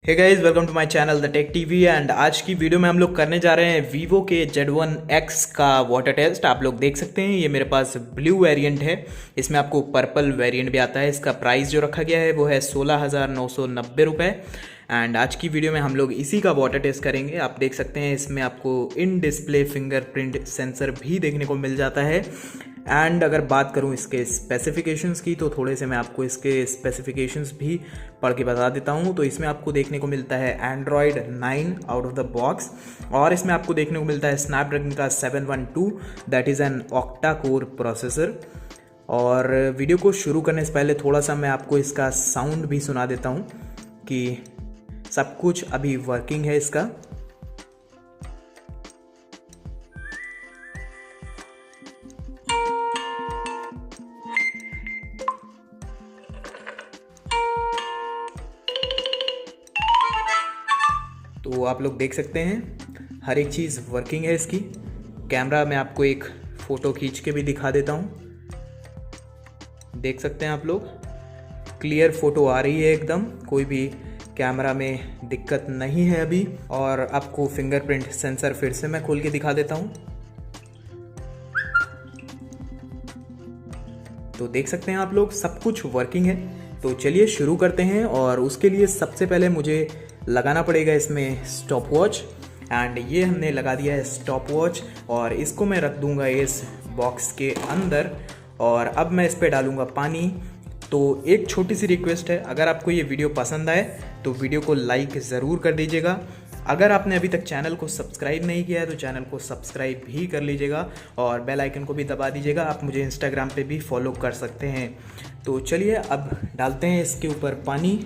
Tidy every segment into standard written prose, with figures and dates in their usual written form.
Hey guys, welcome to my channel the tech TV. एंड आज की वीडियो में हम लोग करने जा रहे हैं वीवो के Z1X का वाटर टेस्ट। आप लोग देख सकते हैं ये मेरे पास ब्लू वेरिएंट है, इसमें आपको पर्पल वेरिएंट भी आता है। इसका प्राइस जो रखा गया है वो है 16,990 रुपये। एंड आज की वीडियो में हम लोग इसी का वाटर टेस्ट करेंगे। आप देख सकते हैं इसमें आपको इन डिस्प्ले फिंगरप्रिंट सेंसर भी देखने को मिल जाता है। एंड अगर बात करूं इसके स्पेसिफिकेशंस की तो थोड़े से मैं आपको इसके स्पेसिफिकेशंस भी पढ़ के बता देता हूं। तो इसमें आपको देखने को मिलता है Android 9 out of the box, और इसमें आपको देखने को मिलता है स्नैपड्रैगन का 712, that is an octa core processor. और वीडियो को शुरू करने से पहले थोड़ा सा मैं आपको इसका साउंड भी सुना देता हूँ कि सब कुछ अभी वर्किंग है इसका। तो आप लोग देख सकते हैं हर एक चीज़ वर्किंग है इसकी। कैमरा मैं आपको एक फ़ोटो खींच के भी दिखा देता हूँ। देख सकते हैं आप लोग, क्लियर फ़ोटो आ रही है एकदम, कोई भी कैमरा में दिक्कत नहीं है अभी। और आपको फिंगरप्रिंट सेंसर फिर से मैं खोल के दिखा देता हूँ। तो देख सकते हैं आप लोग सब कुछ वर्किंग है। तो चलिए शुरू करते हैं। और उसके लिए सबसे पहले मुझे लगाना पड़ेगा इसमें स्टॉप वॉच। एंड ये हमने लगा दिया है स्टॉप वॉच, और इसको मैं रख दूंगा इस बॉक्स के अंदर। और अब मैं इस पर डालूंगा पानी। तो एक छोटी सी रिक्वेस्ट है, अगर आपको ये वीडियो पसंद आए तो वीडियो को लाइक ज़रूर कर दीजिएगा। अगर आपने अभी तक चैनल को सब्सक्राइब नहीं किया है तो चैनल को सब्सक्राइब भी कर लीजिएगा, और बेल आइकन को भी दबा दीजिएगा। आप मुझे इंस्टाग्राम पे भी फॉलो कर सकते हैं। तो चलिए अब डालते हैं इसके ऊपर पानी।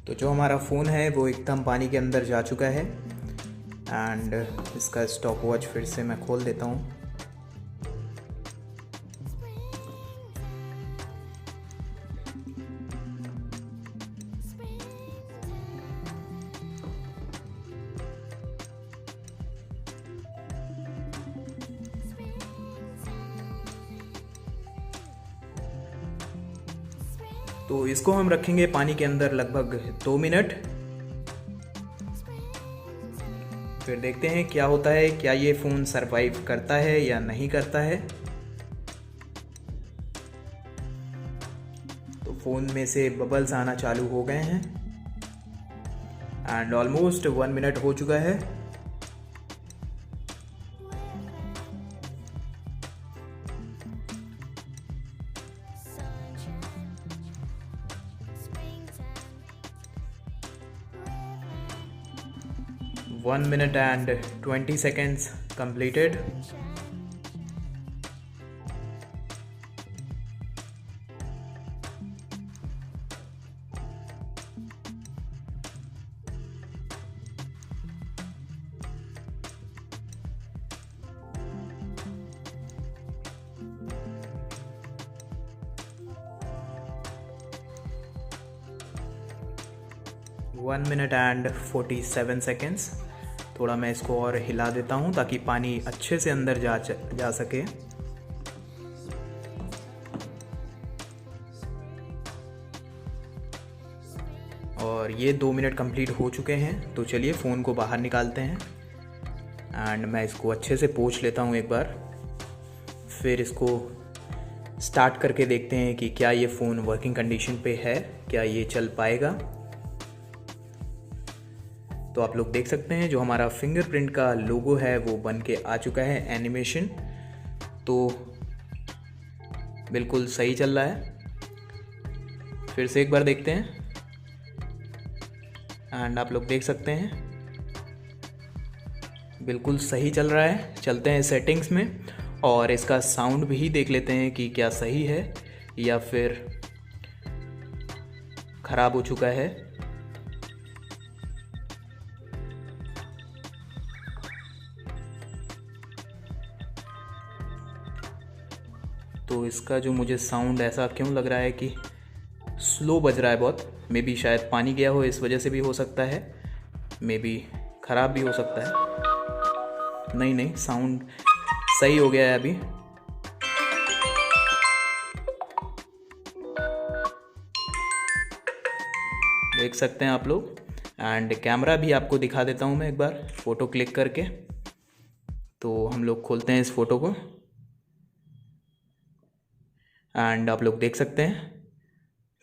तो जो हमारा फ़ोन है वो एकदम पानी के अंदर जा चुका है। एंड इसका स्टॉप वॉच फिर से मैं खोल देता हूँ। तो इसको हम रखेंगे पानी के अंदर लगभग 2 मिनट। फिर देखते हैं क्या होता है, क्या ये फ़ोन सरवाइव करता है या नहीं करता है। तो फ़ोन में से बबल्स आना चालू हो गए हैं। एंड ऑलमोस्ट 1 मिनट हो चुका है। One minute and 20 seconds completed. One minute and 47 seconds. थोड़ा मैं इसको और हिला देता हूँ ताकि पानी अच्छे से अंदर जा सके। और ये 2 मिनट कंप्लीट हो चुके हैं। तो चलिए फ़ोन को बाहर निकालते हैं। एंड मैं इसको अच्छे से पोंछ लेता हूँ एक बार। फिर इसको स्टार्ट करके देखते हैं कि क्या ये फ़ोन वर्किंग कंडीशन पे है, क्या ये चल पाएगा। तो आप लोग देख सकते हैं जो हमारा फिंगरप्रिंट का लोगो है वो बन के आ चुका है, एनिमेशन। तो बिल्कुल सही चल रहा है। फिर से एक बार देखते हैं। एंड आप लोग देख सकते हैं बिल्कुल सही चल रहा है। चलते हैं सेटिंग्स में और इसका साउंड भी देख लेते हैं कि क्या सही है या फिर ख़राब हो चुका है। तो इसका जो मुझे साउंड ऐसा क्यों लग रहा है कि स्लो बज रहा है बहुत, मे बी शायद पानी गया हो इस वजह से भी हो सकता है, मे बी ख़राब भी हो सकता है। नहीं नहीं, साउंड सही हो गया है अभी। देख सकते हैं आप लोग। एंड कैमरा भी आपको दिखा देता हूँ मैं एक बार फ़ोटो क्लिक करके। तो हम लोग खोलते हैं इस फ़ोटो को एंड आप लोग देख सकते हैं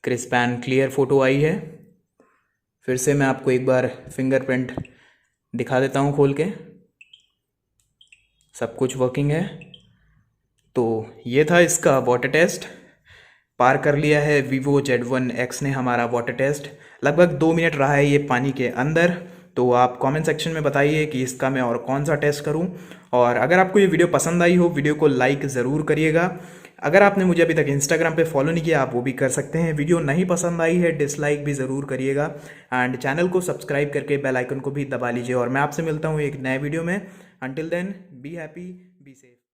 क्रिस्प एंड क्लियर फ़ोटो आई है। फिर से मैं आपको एक बार फिंगरप्रिंट दिखा देता हूँ खोल के, सब कुछ वर्किंग है। तो ये था इसका वाटर टेस्ट। पार कर लिया है Vivo Z1 X ने हमारा वाटर टेस्ट। लगभग 2 मिनट रहा है ये पानी के अंदर। तो आप कमेंट सेक्शन में बताइए कि इसका मैं और कौन सा टेस्ट करूं। और अगर आपको ये वीडियो पसंद आई हो, वीडियो को लाइक ज़रूर करिएगा। अगर आपने मुझे अभी तक इंस्टाग्राम पे फॉलो नहीं किया, आप वो भी कर सकते हैं। वीडियो नहीं पसंद आई है, डिसलाइक भी ज़रूर करिएगा एंड चैनल को सब्सक्राइब करके बेल आइकन को भी दबा लीजिए। और मैं आपसे मिलता हूँ एक नए वीडियो में। Until then, be happy, be safe.